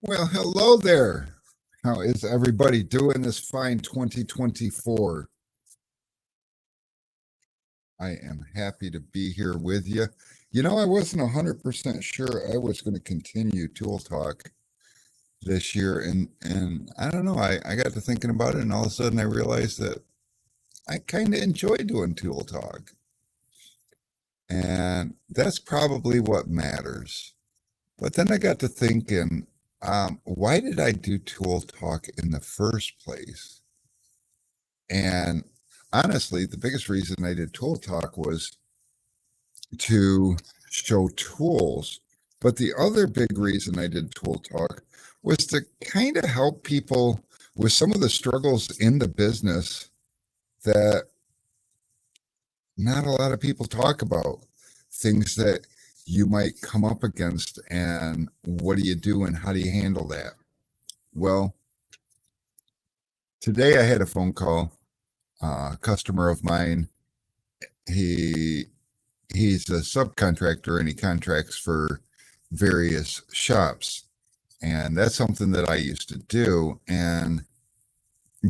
Well, hello there. How is everybody doing this fine 2024? I am happy to be here with you. I wasn't 100% sure I was going to continue Tool Talk this year. And I don't know, I got to thinking about it, and all of a sudden I realized that I kind of enjoy doing Tool Talk. And that's probably what matters. But then I got to thinking, why did I do Tool Talk in the first place? And honestly, the biggest reason I did Tool Talk was to show tools. But the other big reason I did Tool Talk was to kind of help people with some of the struggles in the business that not a lot of people talk about. Things that you might come up against, and what do you do and how do you handle that? Well, today I had a phone call. A customer of mine, he he's a subcontractor and he contracts for various shops. And that's something that I used to do. And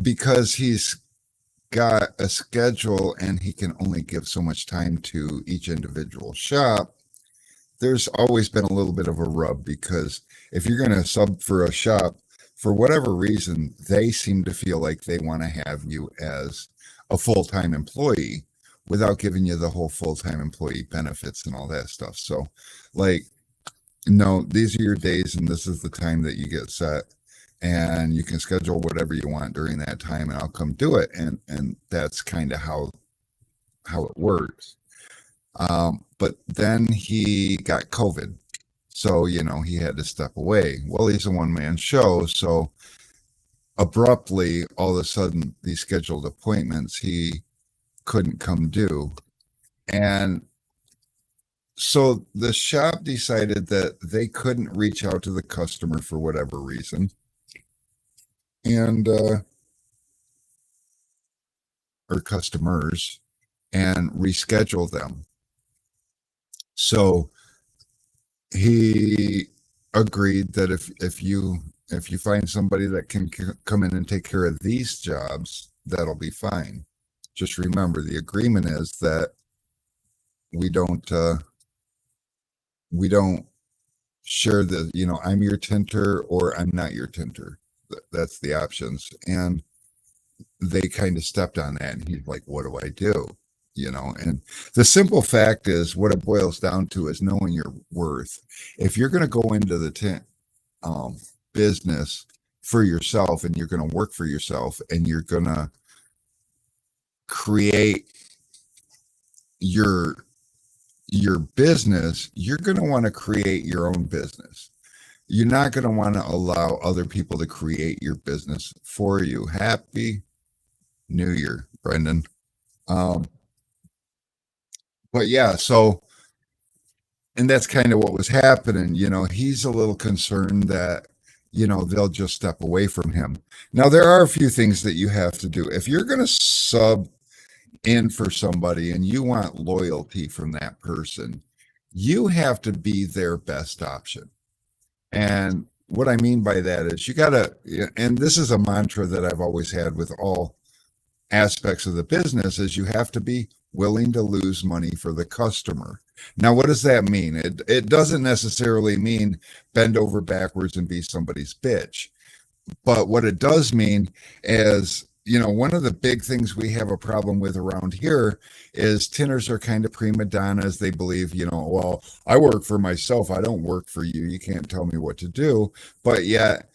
because he's got a schedule and he can only give so much time to each individual shop, there's always been a little bit of a rub, because if you're going to sub for a shop, for whatever reason, they seem to feel like they want to have you as a full-time employee without giving you the whole full-time employee benefits and all that stuff. So, like, no, these are your days and this is the time that you get set, and you can schedule whatever you want during that time and I'll come do it. And that's kind of how it works. But then he got COVID. So, he had to step away. Well, he's a one-man show, so abruptly, all of a sudden, these scheduled appointments he couldn't come do. And so the shop decided that they couldn't reach out to the customer for whatever reason, and or customers, and reschedule them. So he agreed that if you find somebody that can come in and take care of these jobs, that'll be fine. Just remember, the agreement is that we don't share the, I'm your tinter or I'm not your tinter. That's the options. And they kind of stepped on that, and he's like, what do I do? And the simple fact is, what it boils down to is knowing your worth. If you're going to go into the tent business for yourself, and you're going to work for yourself, and you're going to create your business, you're going to want to create your own business. You're not going to want to allow other people to create your business for you. Happy New Year, Brendan. But yeah, so, and that's kind of what was happening. He's a little concerned that, they'll just step away from him. Now, there are a few things that you have to do. If you're going to sub in for somebody and you want loyalty from that person, you have to be their best option. And what I mean by that is, you got to, and this is a mantra that I've always had with all aspects of the business, is you have to be willing to lose money for the customer. Now, what does that mean? It doesn't necessarily mean bend over backwards and be somebody's bitch. But what it does mean is, one of the big things we have a problem with around here is tinners are kind of prima donnas. They believe, well, I work for myself. I don't work for you. You can't tell me what to do. But yet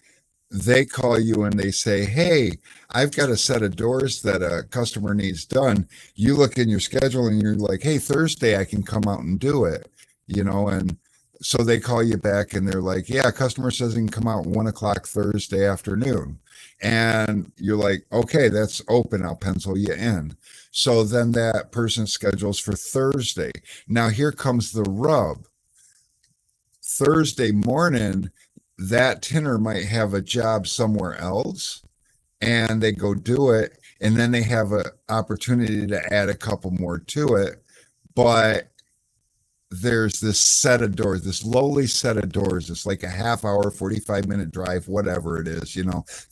they call you and they say, hey, I've got a set of doors that a customer needs done. You look in your schedule and you're like, hey, Thursday I can come out and do it, and so they call you back and they're like, yeah, customer says he can come out 1 o'clock Thursday afternoon. And you're like, okay, that's open. I'll pencil you in. So then that person schedules for Thursday. Now here comes the rub. Thursday morning, that tinner might have a job somewhere else, and they go do it, and then they have an opportunity to add a couple more to it. But there's this set of doors, this lowly set of doors. It's like a half hour, 45-minute drive, whatever it is,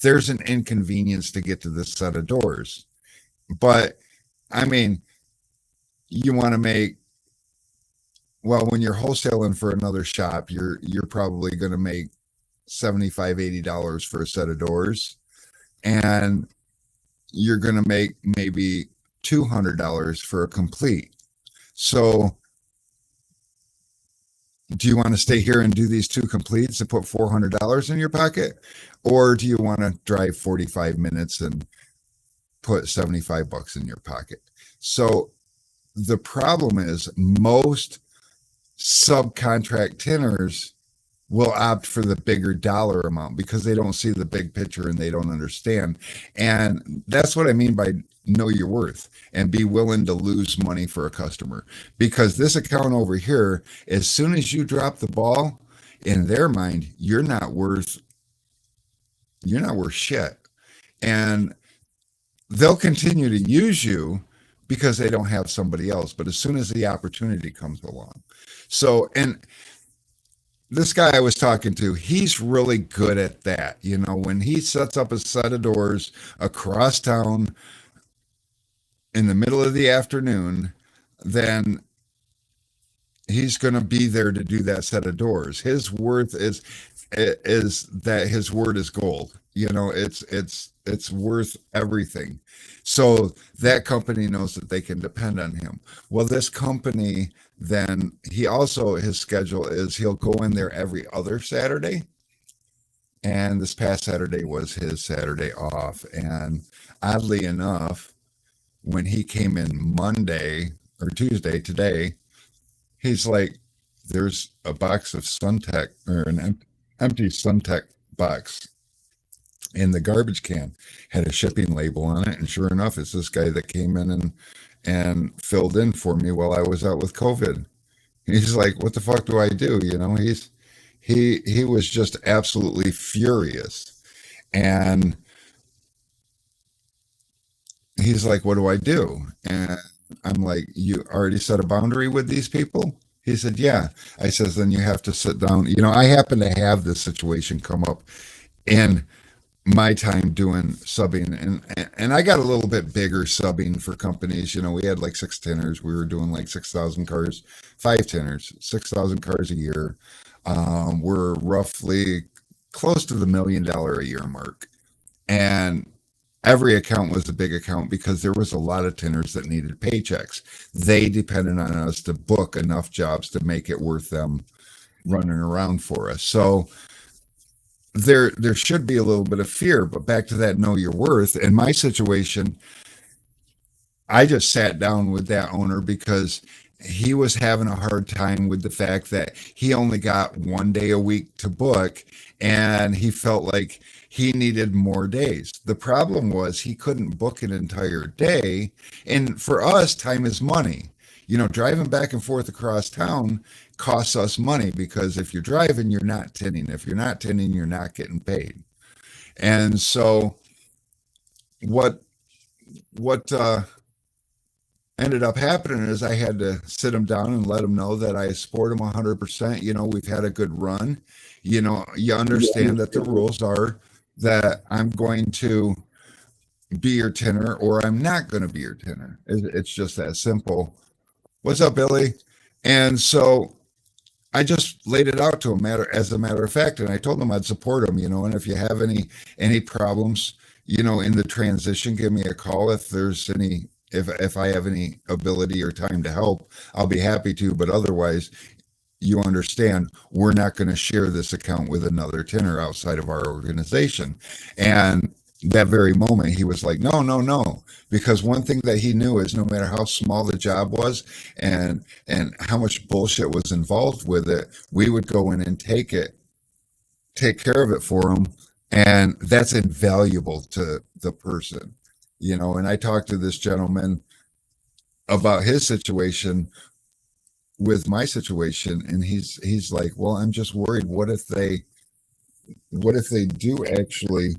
there's an inconvenience to get to this set of doors. But I mean, you want to make, well, when you're wholesaling for another shop, you're probably going to make $75-80 for a set of doors, and you're going to make maybe $200 for a complete. So do you want to stay here and do these two completes and put $400 in your pocket, or do you want to drive 45 minutes and put $75 in your pocket? So the problem is most subcontract tinners will opt for the bigger dollar amount because they don't see the big picture and they don't understand. And that's what I mean by know your worth and be willing to lose money for a customer. Because this account over here, as soon as you drop the ball, in their mind, you're not worth shit. And they'll continue to use you because they don't have somebody else. But as soon as the opportunity comes along. So, and this guy I was talking to, he's really good at that. When he sets up a set of doors across town in the middle of the afternoon, then he's going to be there to do that set of doors. His worth is that his word is gold. It's worth everything. So that company knows that they can depend on him. Well, this company, then his schedule is he'll go in there every other Saturday. And this past Saturday was his Saturday off. And oddly enough, when he came in Monday or Tuesday today, he's like, there's a box of Suntech, or an empty Suntech box in the garbage can, had a shipping label on it. And sure enough, it's this guy that came in and filled in for me while I was out with COVID. He's like, what the fuck do I do? He was just absolutely furious. And he's like, what do I do? And I'm like, you already set a boundary with these people? He said, yeah. I says, then you have to sit down. I happen to have this situation come up in my time doing subbing, and I got a little bit bigger subbing for companies. We had like 6 tinners. We were doing like 6,000 cars, 5 tinners, 6,000 cars a year. We're roughly close to the $1 million a year mark. And every account was a big account because there was a lot of tinners that needed paychecks. They depended on us to book enough jobs to make it worth them running around for us. So there should be a little bit of fear, but back to that know your worth. In my situation, I just sat down with that owner because he was having a hard time with the fact that he only got 1 day a week to book, and he felt like he needed more days. The problem was he couldn't book an entire day. And for us, time is money. Driving back and forth across town costs us money because if you're driving, you're not tinning. If you're not tinning, you're not getting paid. And so what ended up happening is I had to sit him down and let him know that I support him 100%. We've had a good run. You understand that the rules are that I'm going to be your tinner or I'm not going to be your tinner. It's just that simple. What's up, Billy? And so I just laid it out to him as a matter of fact, and I told him I'd support him, and if you have any problems, in the transition, give me a call. If there's if I have any ability or time to help, I'll be happy to. But otherwise, you understand, we're not going to share this account with another tinner outside of our organization. And that very moment, he was like, no. Because one thing that he knew is no matter how small the job was and how much bullshit was involved with it, we would go in and take care of it for him. And that's invaluable to the person, and I talked to this gentleman about his situation with my situation, and he's like, well, I'm just worried. What if they do actually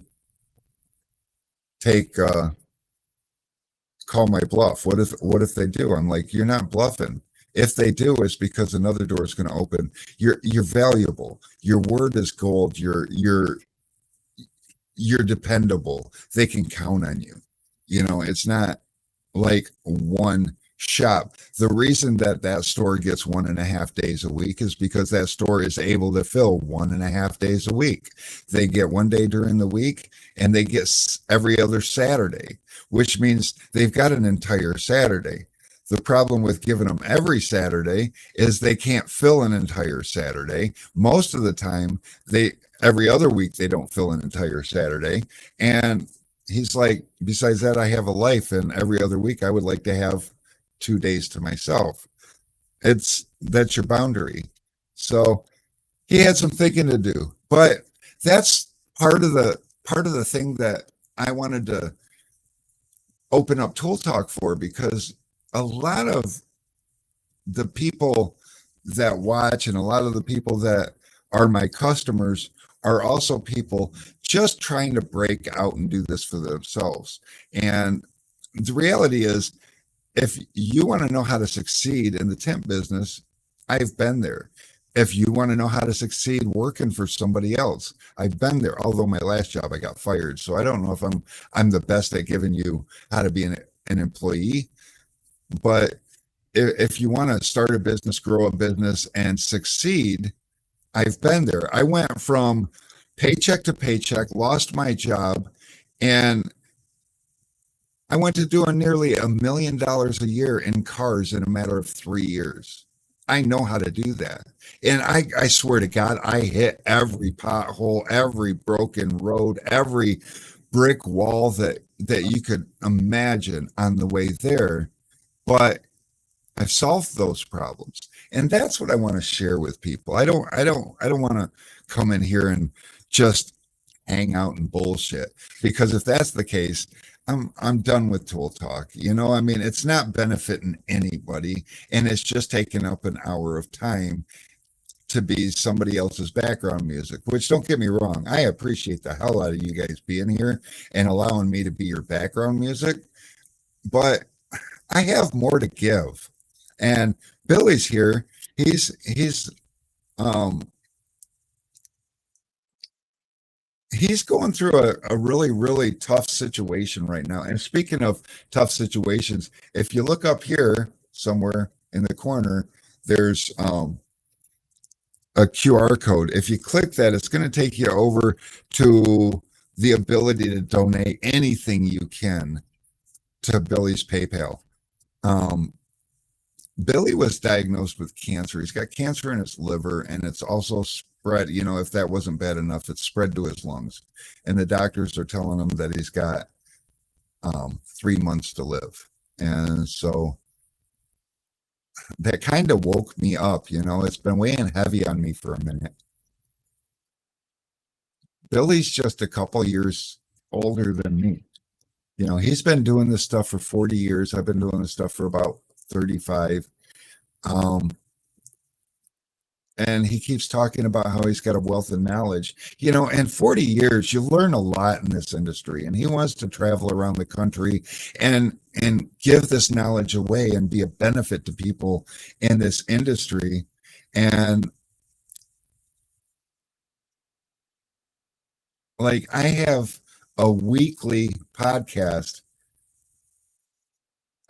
call my bluff? What if they do? I'm like, you're not bluffing. If they do, it's because another door is going to open. You're valuable. Your word is gold. You're dependable. They can count on you. You know, it's not like one shop. The reason that that store gets 1.5 days a week is because that store is able to fill 1.5 days a week. They get one day during the week and they get every other Saturday, which means they've got an entire Saturday. The problem with giving them every Saturday is they can't fill an entire Saturday. Most of the time, every other week they don't fill an entire Saturday. And he's like, besides that, I have a life, and every other week I would like to have 2 days to myself. That's your boundary. So he had some thinking to do, but that's part of the thing that I wanted to open up Tool Talk for, because a lot of the people that watch and a lot of the people that are my customers are also people just trying to break out and do this for themselves. And the reality is, if you want to know how to succeed in the tent business, I've been there. If you want to know how to succeed working for somebody else, I've been there. Although my last job I got fired, so I don't know if I'm the best at giving you how to be an employee. But if you want to start a business, grow a business, and succeed, I've been there. I went from paycheck to paycheck, lost my job, and I went to doing nearly $1 million a year in cars in a matter of 3 years. I know how to do that. And I swear to God, I hit every pothole, every broken road, every brick wall that you could imagine on the way there. But I've solved those problems. And that's what I want to share with people. I don't want to come in here and just hang out and bullshit, because if that's the case, I'm done with Tool Talk. You know, I mean, it's not benefiting anybody, and it's just taking up an hour of time to be somebody else's background music, which, don't get me wrong, I appreciate the hell out of you guys being here and allowing me to be your background music, but I have more to give. And Billy's here. Um he's going through a really, really tough situation right now. And speaking of tough situations, if you look up here somewhere in the corner, there's a QR code. If you click that, it's going to take you over to the ability to donate anything you can to Billy's PayPal. Billy was diagnosed with cancer. He's got cancer in his liver, and it's also spread. You know, if that wasn't bad enough, it's spread to his lungs. And the doctors are telling him that he's got 3 months to live. And so that kind of woke me up. You know, it's been weighing heavy on me for a minute. Billy's just a couple years older than me. You know, he's been doing this stuff for 40 years. I've been doing this stuff for about 35. Um, and he keeps talking about how he's got a wealth of knowledge. You know, in 40 years, you learn a lot in this industry. And he wants to travel around the country and give this knowledge away and be a benefit to people in this industry. And like, I have a weekly podcast.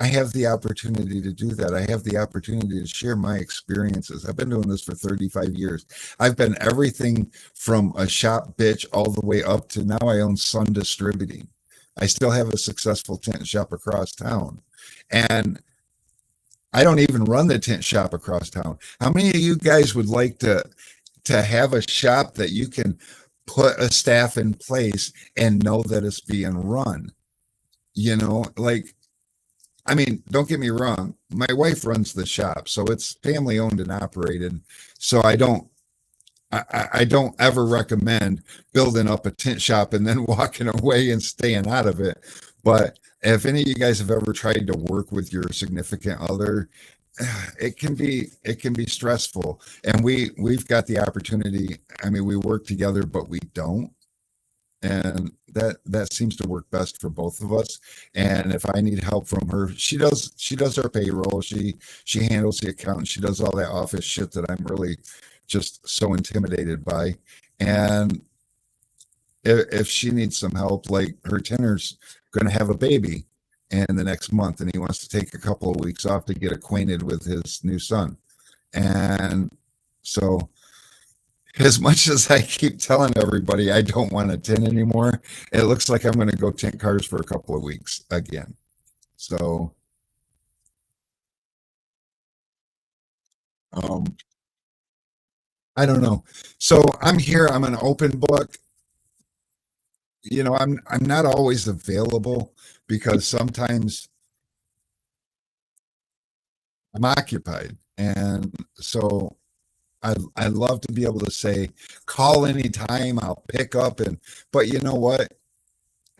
I have the opportunity to do that. I have the opportunity to share my experiences. I've been doing this for 35 years. I've been everything from a shop bitch all the way up to now I own Sun Distributing. I still have a successful tent shop across town. And I don't even run the tent shop across town. How many of you guys would like to have a shop that you can put a staff in place and know that it's being run? You know, like, I mean, don't get me wrong. My wife runs the shop, so it's family owned and operated. So I don't ever recommend building up a tent shop and then walking away and staying out of it. But if any of you guys have ever tried to work with your significant other, it can be stressful. And we've got the opportunity. I mean, we work together, but we don't. and that seems to work best for both of us. And if I need help from her, she does our payroll, she handles the account, she does all that office shit that I'm really just so intimidated by. And if she needs some help, like her tenor's going to have a baby in the next month, and he wants to take a couple of weeks off to get acquainted with his new son. And so, as much as I keep telling everybody I don't want to tint anymore, it looks like I'm going to go tint cars for a couple of weeks again. So, um, I don't know. So I'm here. I'm an open book. I'm not always available because sometimes I'm occupied, and so I love to be able to say, call anytime, I'll pick up. And but you know what?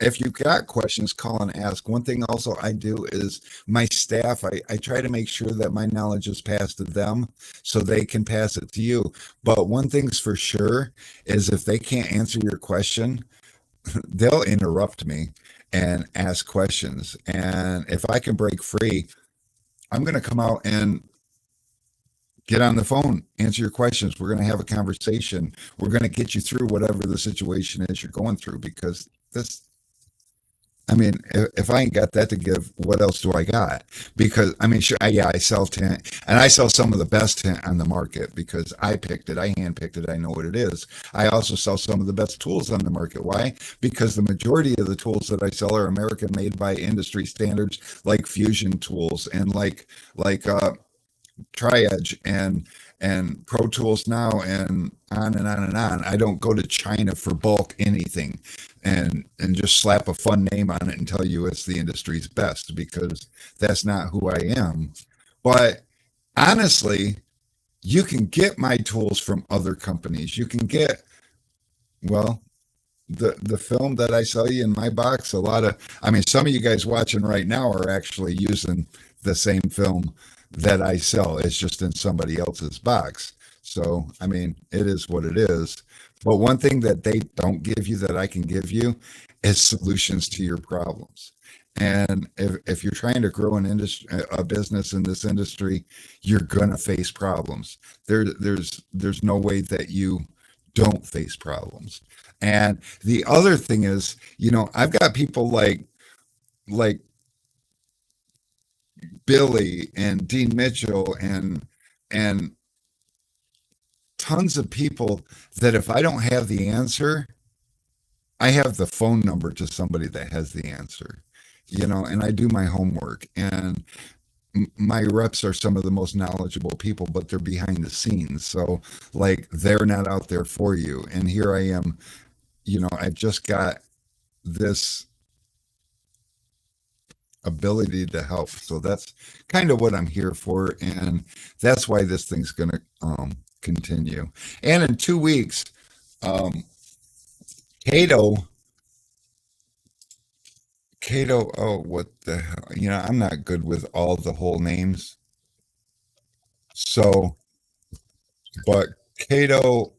If you've got questions, call and ask. One thing also I do is my staff, I try to make sure that my knowledge is passed to them so they can pass it to you. But one thing's for sure is if they can't answer your question, they'll interrupt me and ask questions. And if I can break free, I'm going to come out and get on the phone, answer your questions. We're going to have a conversation. We're going to get you through whatever the situation is you're going through because this, I mean, if I ain't got that to give, what else do I got? Because I mean, sure, yeah, I sell tent, and I sell some of the best tent on the market because I picked it, I handpicked it, I know what it is. I also sell some of the best tools on the market. Why? Because the majority of the tools that I sell are American, made by industry standards, like Fusion tools and like Tri-Edge and Pro Tools now and on and on and on. I don't go to China for bulk anything and just slap a fun name on it and tell you it's the industry's best because that's not who I am. But honestly, you can get my tools from other companies. You can get, well, the film that I sell you in my box, a lot of, I mean, some of you guys watching right now are actually using the same film that I sell. It's just in somebody else's box. So, I mean, it is what it is. But one thing that they don't give you that I can give you is solutions to your problems. And if you're trying to grow an industry, a business in this industry, you're gonna face problems. There's no way that you don't face problems. And the other thing is, I've got people like Billy and Dean Mitchell and tons of people that if I don't have the answer, I have the phone number to somebody that has the answer. And I do my homework, and my reps are some of the most knowledgeable people, but they're behind the scenes. So like they're not out there for you. And here I am, I've just got this ability to help. So that's kind of what I'm here for. And that's why this thing's going to continue. And in 2 weeks, um, Cato, oh, what the hell? I'm not good with all the whole names. So, but Cato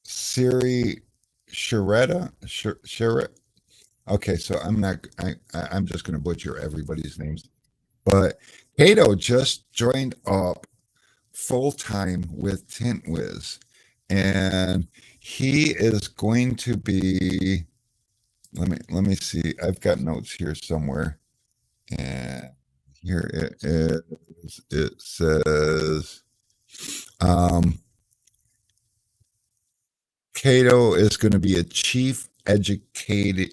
Siri Sharetta, Sharetta. Okay, so I'm just going to butcher everybody's names. But Cato just joined up full time with TintWiz, and he is going to be. Let me see. I've got notes here somewhere, and here it is. It says, um, Cato is going to be a chief education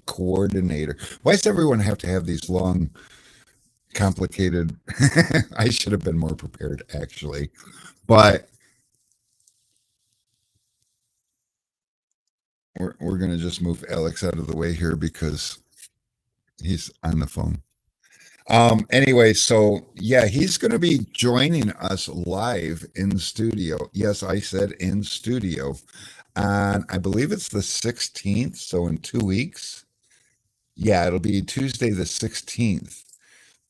coordinator. Why does everyone have to have these long, complicated? I should have been more prepared, actually. But we're going to just move Alex out of the way here because he's on the phone. Anyway, so yeah, he's going to be joining us live in the studio. Yes, I said in studio. And I believe it's the 16th. So in 2 weeks. Yeah, it'll be Tuesday the 16th.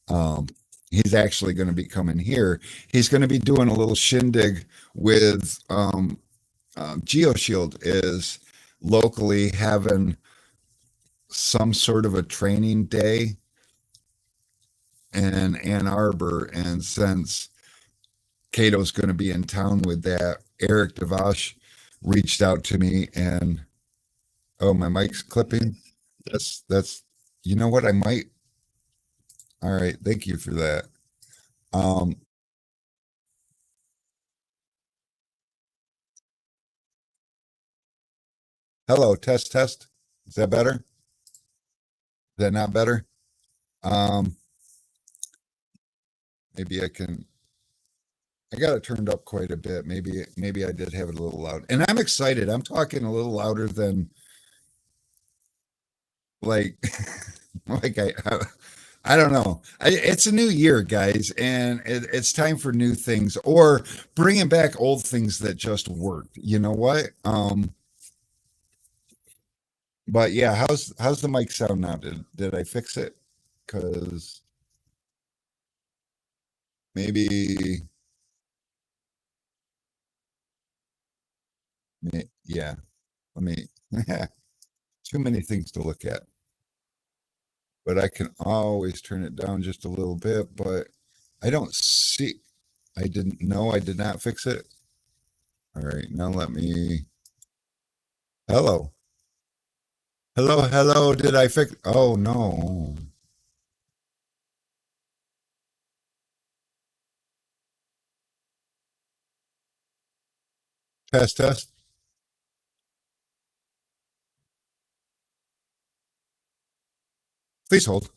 Um, he's actually going to be coming here. He's going to be doing a little shindig with GeoShield is locally having some sort of a training day in Ann Arbor, and since Cato's going to be in town with that, Eric Devash reached out to me, and oh, my mic's clipping. That's you know what I might. All right, thank you for that. Um, hello, test test. Is that better? Is that not better? Um, maybe I can. I got it turned up quite a bit. Maybe I did have it a little loud. And I'm excited. I'm talking a little louder than like like I don't know. It's a new year, guys, and it's time for new things or bringing back old things that just worked. You know what? But yeah, how's the mic sound now? Did I fix it? Because maybe yeah. Let me. Too many things to look at, but I can always turn it down just a little bit. But I don't see. I didn't know. I did not fix it. All right, now let me. Hello. Hello, hello. Did I fix? Oh no. Test, test. Please hold.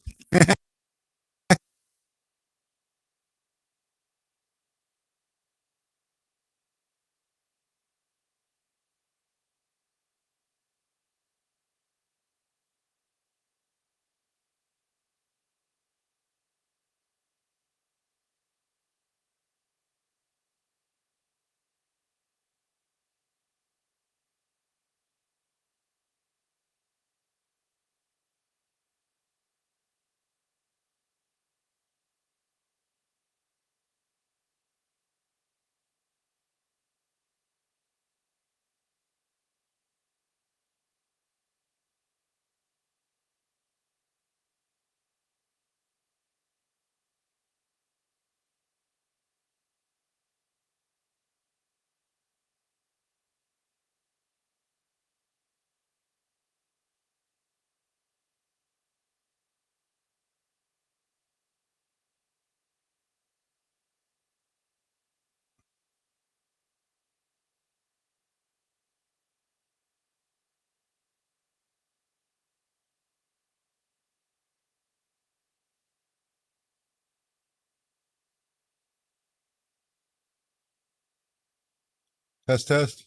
Test, test.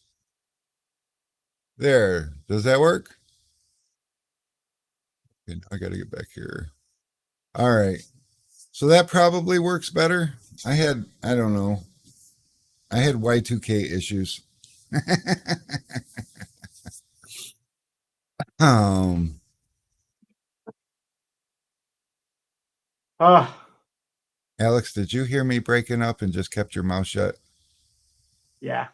There. Does that work? Okay, I got to get back here. All right. So that probably works better. I don't know. I had Y2K issues. um, Oh, Alex, did you hear me breaking up and just kept your mouth shut? yeah.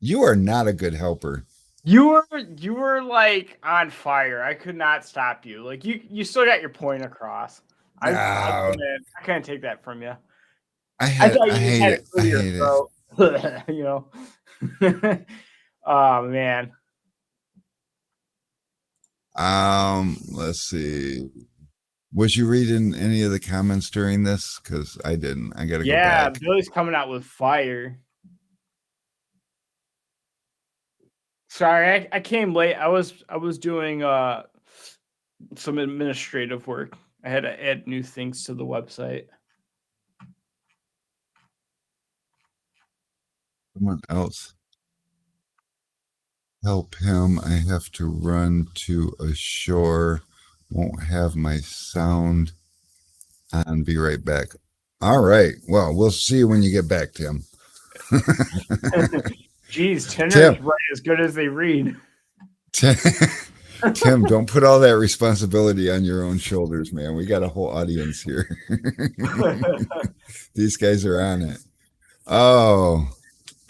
You are not a good helper. You were like on fire. I could not stop you. Like you still got your point across. I I Ah, couldn't take that from you. I I had thought I you just hate had it. it I through your hate it. throat. you know. Oh man. Let's see. Was you reading any of the comments during this? Because I didn't. I got to go Yeah, back. Billy's coming out with fire. Sorry, I came late. I was doing some administrative work. I had to add new things to the website. Someone else help him. I have to run to a shore. Won't have my sound on. Be right back. All right. Well, we'll see you when you get back, Tim. Geez, Tim, Tinder's right as good as they read. Tim, Tim, don't put all that responsibility on your own shoulders, man. We got a whole audience here. These guys are on it. Oh,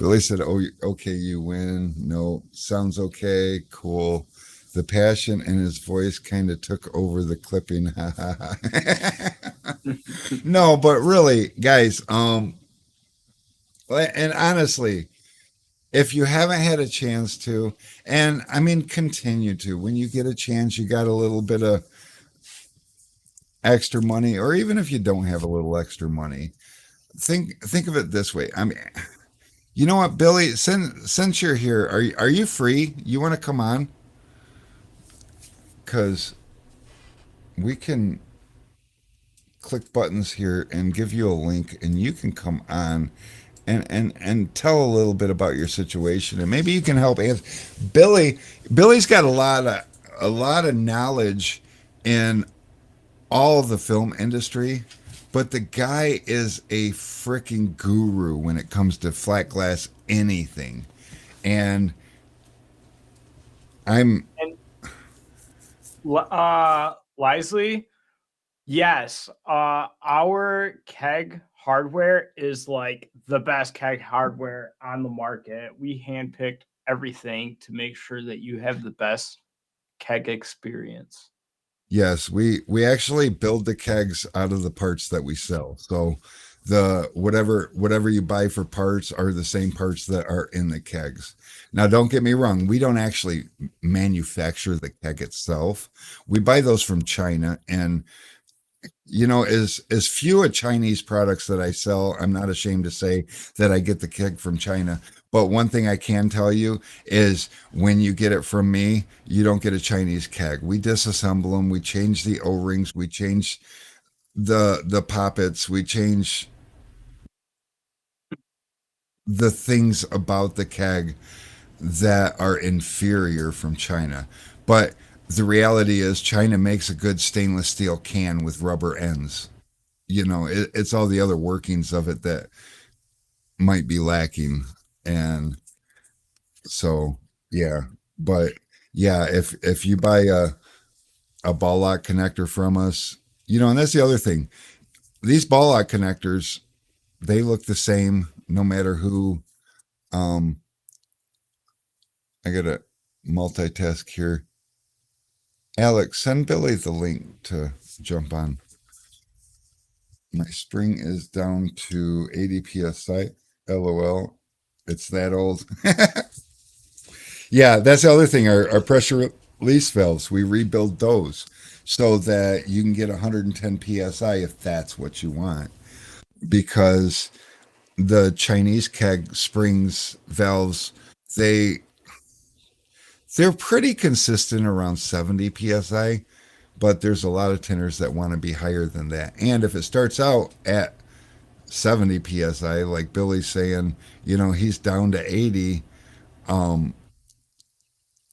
Billy said, "Oh, okay, you win. No, sounds okay. Cool." The passion in his voice kind of took over the clipping. Ha ha ha. No, but really, guys, and honestly, if you haven't had a chance to, and I mean, continue to, when you get a chance, you got a little bit of extra money, or even if you don't have a little extra money, think of it this way. I mean, you know what, Billy? Since you're here, are you free? You want to come on? Because we can click buttons here and give you a link, and you can come on and tell a little bit about your situation, and maybe you can help answer. Billy's got a lot of knowledge in all of the film industry, but the guy is a freaking guru when it comes to flat glass anything. And I'm And Wisely, yes, our keg hardware is like the best keg hardware on the market. We handpicked everything to make sure that you have the best keg experience. Yes, we actually build the kegs out of the parts that we sell. So the whatever you buy for parts are the same parts that are in the kegs. Now, don't get me wrong, we don't actually manufacture the keg itself. We buy those from China, and as few of Chinese products that I sell, I'm not ashamed to say that I get the keg from China. But one thing I can tell you is when you get it from me, you don't get a Chinese keg. We disassemble them, we change the O-rings, we change the poppets, we change the things about the keg that are inferior from China. But the reality is China makes a good stainless steel can with rubber ends. It's all the other workings of it that might be lacking. And so, yeah, but yeah, if you buy a ball lock connector from us, and that's the other thing, these ball lock connectors, they look the same no matter who. I gotta multitask here. Alex, send Billy the link to jump on. My spring is down to 80 psi. LOL. It's that old. Yeah, that's the other thing. Our pressure release valves, we rebuild those so that you can get 110 psi if that's what you want. Because the Chinese keg springs valves, they they're pretty consistent around 70 psi, but there's a lot of tinners that want to be higher than that. And if it starts out at 70 psi, like Billy's saying, he's down to 80. Um,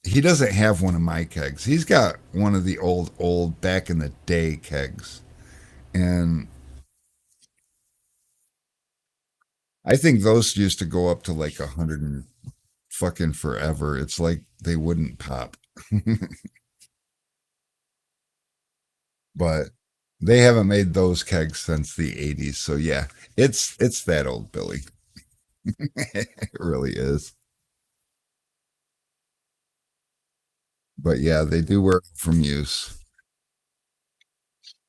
he doesn't have one of my kegs. He's got one of the old back in the day kegs. And I think those used to go up to like 100 and fucking forever. It's like they wouldn't pop. But they haven't made those kegs since the 80s. So yeah, it's that old, Billy. It really is. But yeah, they do work from use.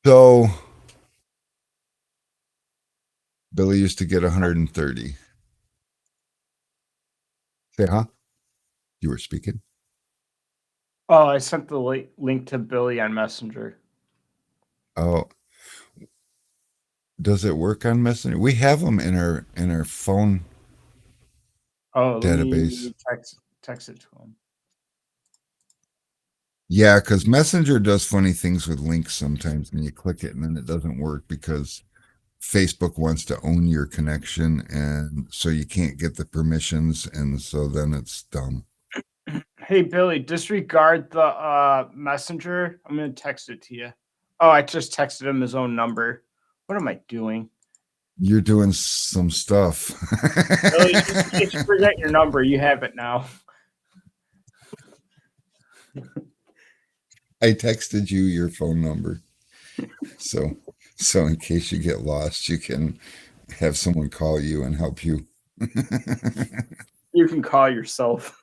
So Billy used to get 130. Say, huh? You were speaking? Oh, I sent the link to Billy on Messenger. Oh, does it work on Messenger? We have them in our phone Oh, let database. me text it to him. Yeah, because Messenger does funny things with links sometimes, and you click it and then it doesn't work because Facebook wants to own your connection, and so you can't get the permissions, and so then it's dumb. Hey Billy, disregard the messenger. I'm gonna text it to you. Oh, I just texted him his own number. What am I doing? You're doing some stuff. Billy, just forget your number. You have it now. I texted you your phone number. So in case you get lost, you can have someone call you and help you You can call yourself.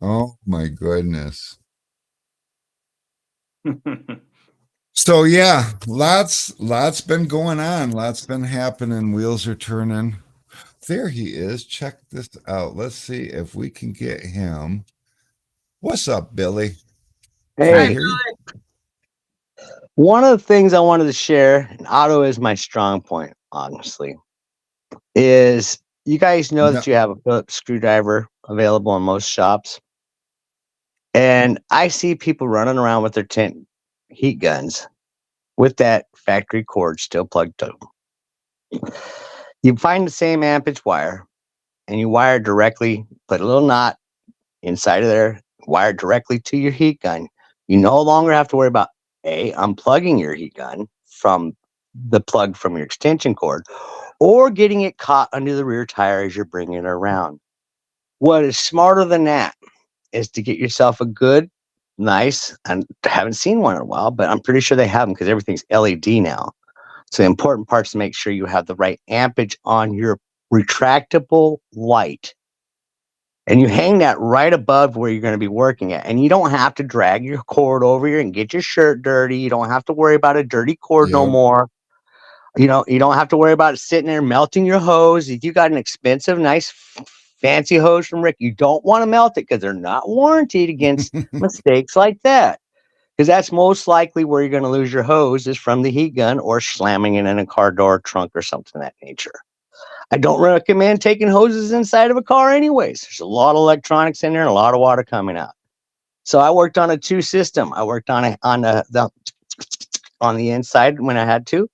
Oh my goodness. So yeah, lots been going on. Lots been happening. Wheels are turning. There he is. Check this out. Let's see if we can get him. What's up, Billy? Can I Hey, hear you? one of the things I wanted to share, and auto is my strong point, honestly, is you guys know No, that you have a Phillips screwdriver available in most shops. And I see people running around with their tent heat guns with that factory cord still plugged to them. You find the same ampage wire and you wire directly, put a little knot inside of there, wire directly to your heat gun. You no longer have to worry about unplugging your heat gun from the plug from your extension cord or getting it caught under the rear tire as you're bringing it around. What is smarter than that is to get yourself a good, nice, and I haven't seen one in a while, but I'm pretty sure they have them because everything's LED now. So the important part is to make sure you have the right ampage on your retractable light. And you hang that right above where you're going to be working at. And you don't have to drag your cord over here and get your shirt dirty. You don't have to worry about a dirty cord no yep. more. You know, you don't have to worry about it sitting there melting your hose. If you got an expensive, nice, fancy hose from Rick, you don't want to melt it because they're not warranted against mistakes like that. Because that's most likely where you're going to lose your hose is from the heat gun or slamming it in a car door, trunk, or something of that nature. I don't recommend taking hoses inside of a car anyways. There's a lot of electronics in there and a lot of water coming out. So I worked on a two system. I worked on the inside when I had to,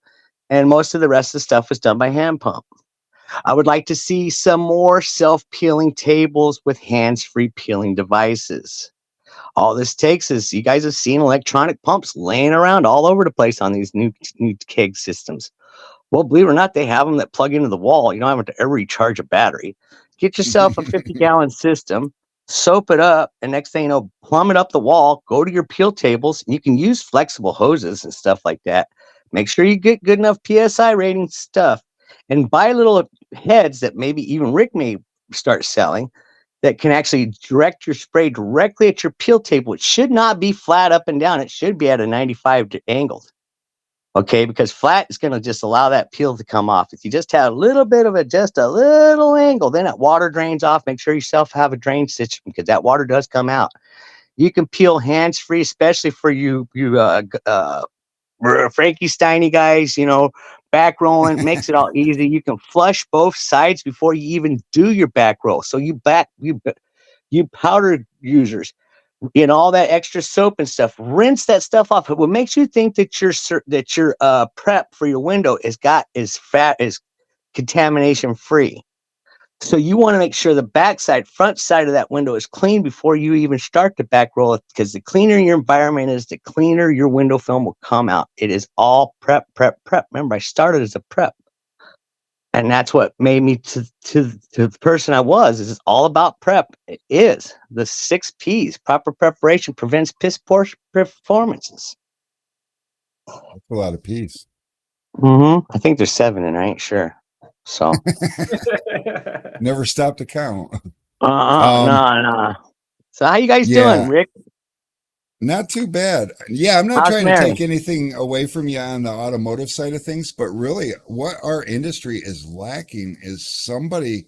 and most of the rest of the stuff was done by hand pump. I would like to see some more self-peeling tables with hands-free peeling devices. All this takes is you guys have seen electronic pumps laying around all over the place on these new keg systems. Well, believe it or not, they have them that plug into the wall. You don't have to ever recharge a battery. Get yourself a 50-gallon system, soap it up, and next thing you know, plumb it up the wall, go to your peel tables, and you can use flexible hoses and stuff like that. Make sure you get good enough PSI rating stuff and buy little heads that maybe even Rick may start selling that can actually direct your spray directly at your peel table. It should not be flat up and down. It should be at a 95 angle. Okay, because flat is going to just allow that peel to come off. If you just have a little bit of just a little angle, then that water drains off. Make sure yourself have a drain system because that water does come out. You can peel hands free, especially for you Frankie Steiny guys. You know, back rolling makes it all easy. You can flush both sides before you even do your back roll. So you powder users, in all that extra soap and stuff, rinse that stuff off. What makes you think that your prep for your window is contamination free? So you want to make sure the front side of that window is clean before you even start the back roll, because the cleaner your environment is, the cleaner your window film will come out. It is all prep. Remember, I started as a prep. And that's what made me to the person I was. Is all about prep. It is the 6 P's. Proper preparation prevents piss poor performances. That's a lot of peace. I think there's 7, and I ain't sure. So Never stopped to count. no. So how you guys Yeah. doing, Rick? Not too bad. Yeah, I'm not How's trying Mary? to take anything away from you on the automotive side of things, but really what our industry is lacking is somebody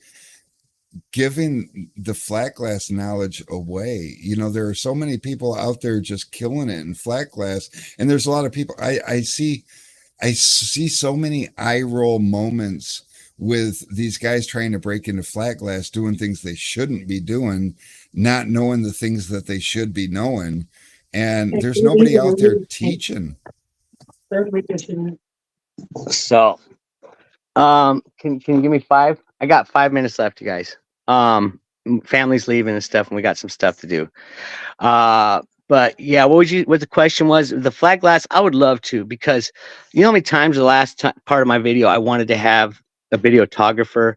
giving the flat glass knowledge away. You know, there are so many people out there just killing it in flat glass, and there's a lot of people I see so many eye roll moments with these guys trying to break into flat glass, doing things they shouldn't be doing, not knowing the things that they should be knowing. And there's nobody out there teaching. So, can you give me 5? I got 5 minutes left, you guys. Family's leaving and stuff, and we got some stuff to do. But yeah, what the question was? The flat glass, I would love to, because you know how many times the last part of my video I wanted to have a videographer.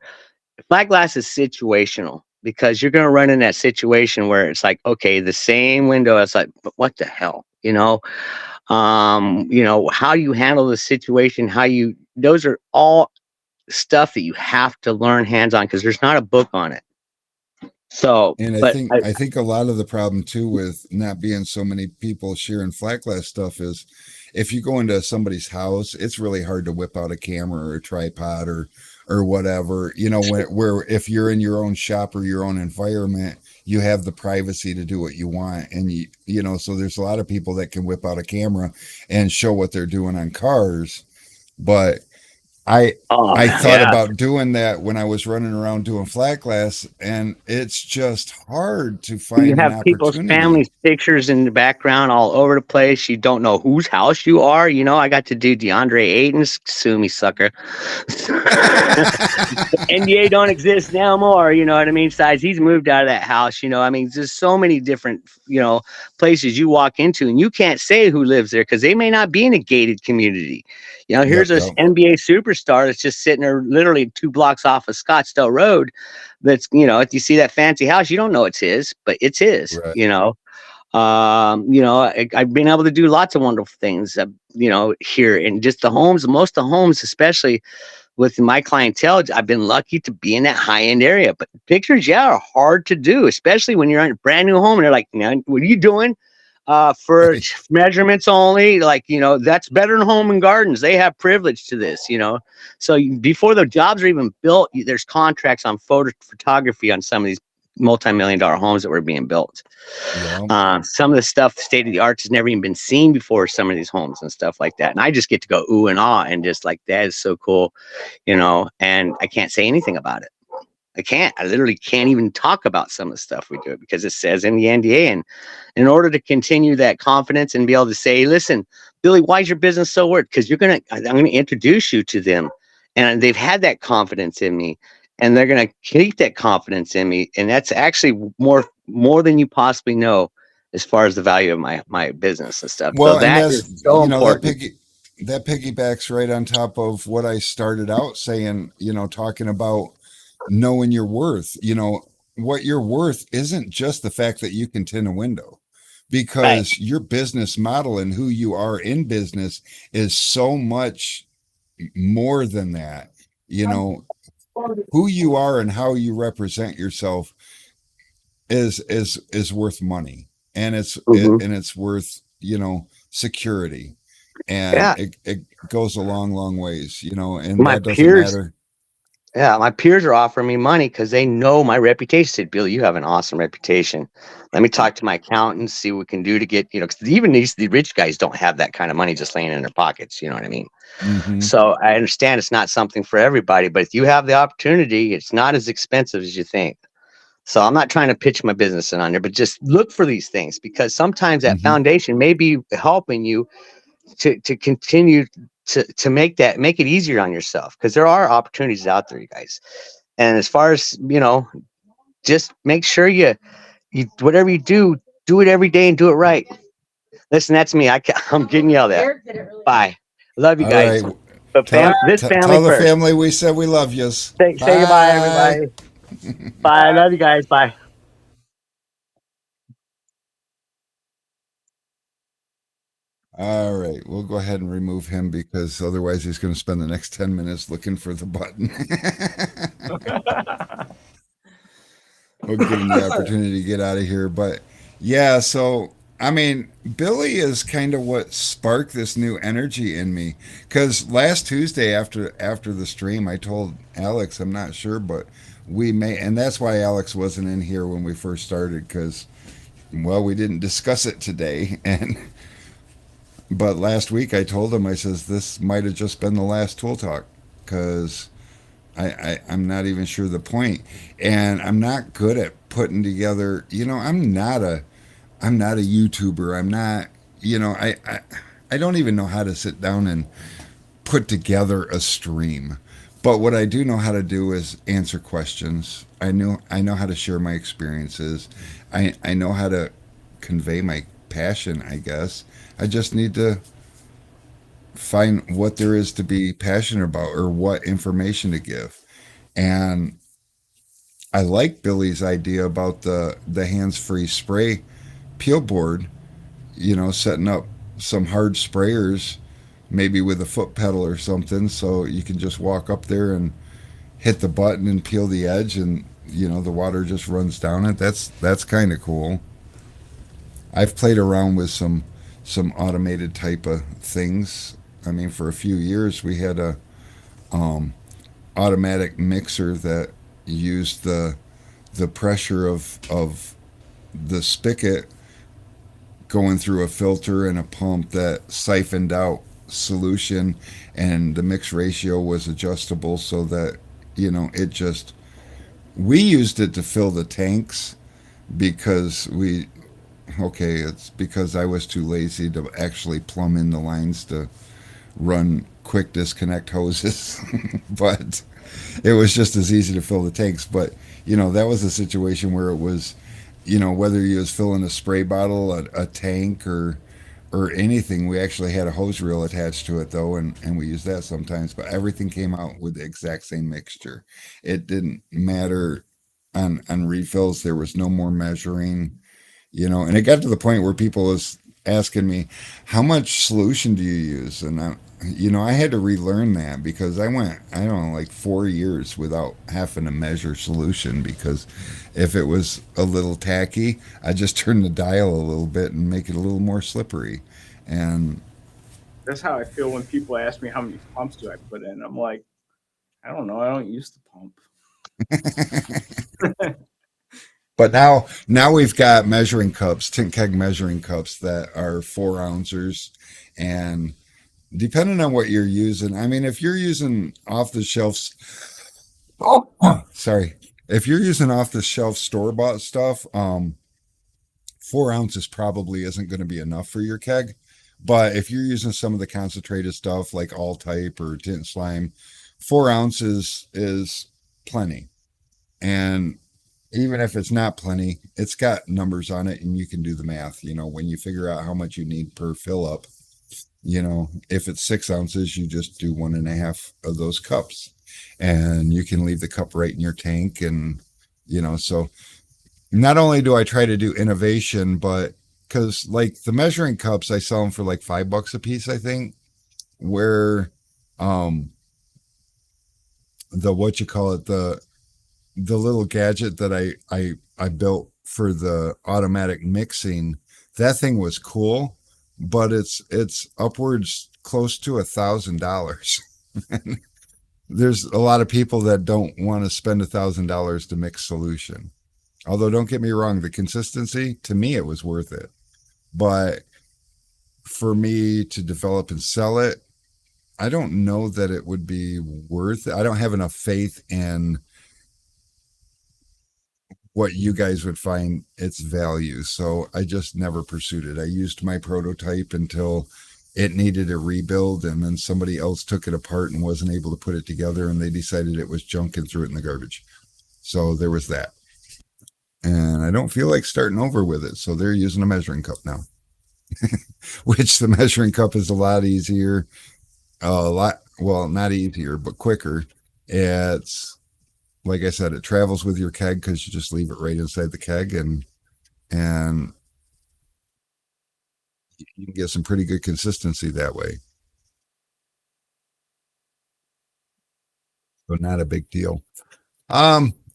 Flat glass is situational, because you're going to run in that situation where it's like, okay, the same window. It's like, but what the hell, you know? How you handle the situation, those are all stuff that you have to learn hands on because there's not a book on it. So, And but I think a lot of the problem too with not being so many people sharing flat glass stuff is if you go into somebody's house, it's really hard to whip out a camera or a tripod or whatever. You know, where if you're in your own shop or your own environment, you have the privacy to do what you want. And you know, so there's a lot of people that can whip out a camera and show what they're doing on cars. But I I thought yeah, about doing that when I was running around doing flat glass, and it's just hard to you find an have people's opportunity. families pictures in the background all over the place. You don't know whose house you are. You know, I got to do DeAndre Ayton's sue me sucker. NBA don't exist now more, you know what I mean? Besides, he's moved out of that house, you know. I mean, there's so many different, you know, places you walk into and you can't say who lives there because they may not be in a gated community. You know, Yep, here's this yep. NBA superstar that's just sitting there literally 2 blocks off of Scottsdale Road. That's, you know, if you see that fancy house, you don't know it's his, but it's his, Right. you know. You know, I've been able to do lots of wonderful things, you know, here and just the homes, most of the homes, especially with my clientele, I've been lucky to be in that high end area. But pictures, yeah, are hard to do, especially when you're in a brand new home and they're like, man, what are you doing? For Right. measurements only, like, you know, that's Better than Home and Gardens. They have privilege to this, you know. So before the jobs are even built, there's contracts on photography on some of these multi-million-dollar homes that were being built. Yeah. Some of the stuff, state of the art, has never even been seen before. Some of these homes and stuff like that, and I just get to go ooh and ah and just like that is so cool, you know. And I can't say anything about it. I can't. I literally can't even talk about some of the stuff we do because it says in the NDA. And in order to continue that confidence and be able to say, listen, Billy, why is your business so worth? Because I'm gonna introduce you to them, and they've had that confidence in me, and they're gonna keep that confidence in me, and that's actually more than you possibly know as far as the value of my business and stuff. So Well, and that that's, is so you know, important. that piggybacks right on top of what I started out saying, you know, talking about knowing your worth. You know, what you're worth isn't just the fact that you can tint a window, Right. because your business model and who you are in business is so much more than that. You know, who you are and how you represent yourself is worth money, and Hmm. and it's worth, you know, security, and Yeah. it goes a long ways, you know, and My that doesn't peers matter. Yeah, my peers are offering me money because they know my reputation. Said, Bill, you have an awesome reputation. Let me talk to my accountant, see what we can do to get, you know, because even the rich guys don't have that kind of money just laying in their pockets. You know what I mean? Hmm. So I understand it's not something for everybody, but if you have the opportunity, it's not as expensive as you think. So I'm not trying to pitch my business in on there, but just look for these things because sometimes that Hmm. foundation may be helping you to continue to make it easier on yourself because there are opportunities out there, you guys. And as far as, you know, just make sure you whatever you do it every day and do it right. Listen, that's me. I'm getting yelled at. Bye. Love you All guys. right, But this family tell the first. family we said we love yous. Say goodbye, Bye. everybody. Bye. Love you guys. Bye. All right, we'll go ahead and remove him because otherwise he's going to spend the next 10 minutes looking for the button. We'll give him the opportunity to get out of here. But yeah, so I mean, Billy is kind of what sparked this new energy in me. Because last Tuesday after the stream, I told Alex, I'm not sure, but we may, and that's why Alex wasn't in here when we first started, because well, we didn't discuss it today. And but last week I told him, I says this might have just been the last tool talk, because I'm not even sure the point, and I'm not good at putting together. You know, I'm not a YouTuber. I'm not. You know, I don't even know how to sit down and put together a stream. But what I do know how to do is answer questions. I know how to share my experiences. I know how to convey my passion, I guess. I just need to find what there is to be passionate about or what information to give. And I like Billy's idea about the hands-free spray peel board, you know, setting up some hard sprayers maybe with a foot pedal or something, so you can just walk up there and hit the button and peel the edge, and the water just runs down it. That's kind of cool. I've played around with some automated type of things. I mean, for a few years we had a um, automatic mixer that used the pressure of the spigot going through a filter and a pump that siphoned out solution, and the mix ratio was adjustable so that it just, we used it to fill the tanks because it's because I was too lazy to actually plumb in the lines to run quick disconnect hoses. But it was just as easy to fill the tanks. But that was a situation where it was, whether you was filling a spray bottle, a tank, or anything. We actually had a hose reel attached to it though, and we used that sometimes. But everything came out with the exact same mixture. It didn't matter on refills. There was no more measuring. And it got to the point where people was asking me, how much solution do you use? And I had to relearn that, because I went, I don't know, like 4 years without having to measure solution, because if it was a little tacky, I just turn the dial a little bit and make it a little more slippery. And That's how I feel when people ask me how many pumps do I put in. I'm like, I don't know. I don't use the pump. but now we've got measuring cups, tint keg measuring cups that are 4 ounces, and depending on what you're using, I mean, if you're using off the shelves, sorry, if you're using off the shelf store bought stuff, 4 ounces probably isn't going to be enough for your keg. But if you're using some of the concentrated stuff like all type or tint slime, 4 ounces is plenty. And even if it's not plenty, it's got numbers on it and you can do the math. When you figure out how much you need per fill up, if it's 6 ounces, you just do 1.5 of those cups, and you can leave the cup right in your tank. And, so not only do I try to do innovation, but because like the measuring cups, I sell them for like $5 a piece, I think, where, the, what you call it, the little gadget that I built for the automatic mixing, that thing was cool, but it's upwards close to $1,000. There's a lot of people that don't want to spend $1,000 to mix solution. Although don't get me wrong, the consistency, to me it was worth it. But for me to develop and sell it, I don't know that it would be worth it. I don't have enough faith in what you guys would find its value. So I just never pursued it. I used my prototype until it needed a rebuild, and then somebody else took it apart and wasn't able to put it together, and they decided it was junk and threw it in the garbage. So there was that. And I don't feel like starting over with it. So they're using a measuring cup now, which the measuring cup is a lot easier, well, not easier, but quicker. It's, like I said, it travels with your keg because you just leave it right inside the keg, and you can get some pretty good consistency that way. So not a big deal.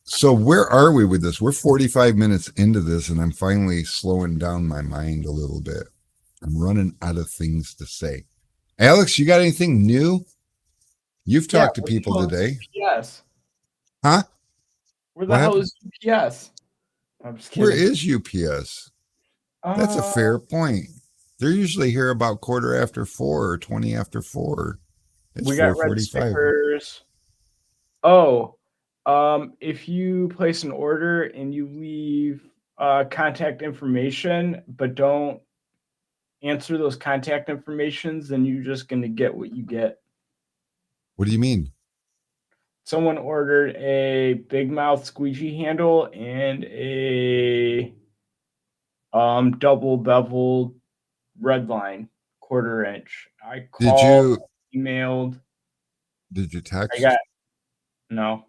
So where are we with this? We're 45 minutes into this, and I'm finally slowing down my mind a little bit. I'm running out of things to say. Alex, you got anything new? You've talked to people today. Yes. Huh? Where the hell is UPS? I'm just kidding. Where is UPS? That's a fair point. They're usually here about 4:15 or 20 after 4. It's we got red stickers. Oh, if you place an order and you leave contact information, but don't answer those contact informations, then you're just going to get what you get. What do you mean? Someone ordered a big mouth squeegee handle and a double beveled red line 1/4 inch. I called, emailed. Did you text? I got no.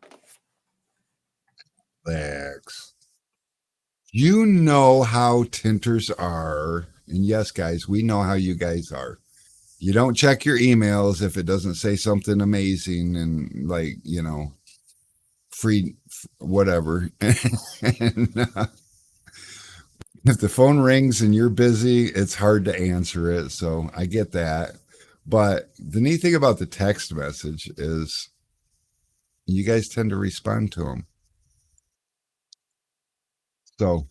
Lex. You know how tinters are. And yes, guys, we know how you guys are. You don't check your emails if it doesn't say something amazing and like, free whatever. And, if the phone rings and you're busy, it's hard to answer it. So I get that. But the neat thing about the text message is you guys tend to respond to them. So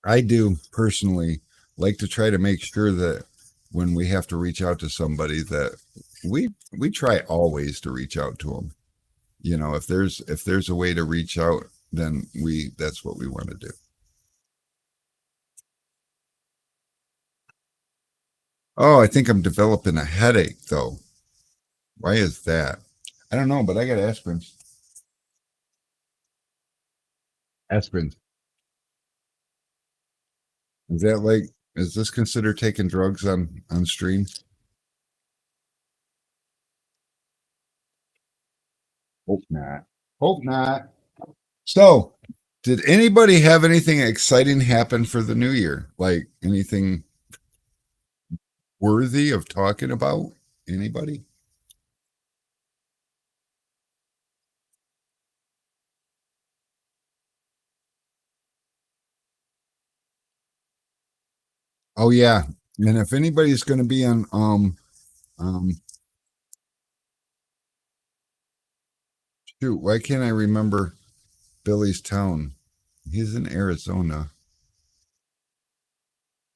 I do personally like to try to make sure that when we have to reach out to somebody that we try always to reach out to them. If there's a way to reach out, then that's what we want to do. Oh, I think I'm developing a headache though. Why is that? I don't know, but I got aspirin. Aspirin. Is this considered taking drugs on stream? Hope not. Hope not. So, did anybody have anything exciting happen for the new year? Like anything worthy of talking about? Anybody? Oh yeah. And if anybody's going to be on shoot, why can't I remember Billy's town? He's in Arizona.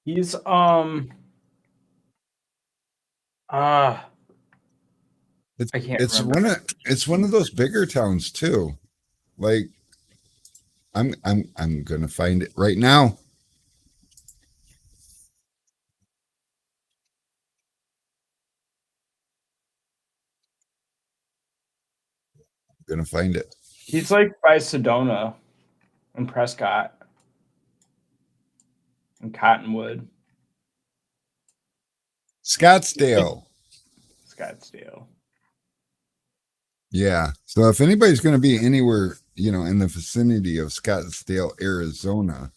He's It's I can't it's remember. it's one of those bigger towns too. Like I'm gonna find it right now. Gonna find it. He's like by Sedona and Prescott and Cottonwood. Scottsdale. Scottsdale. Yeah. So if anybody's going to be anywhere, in the vicinity of Scottsdale, Arizona,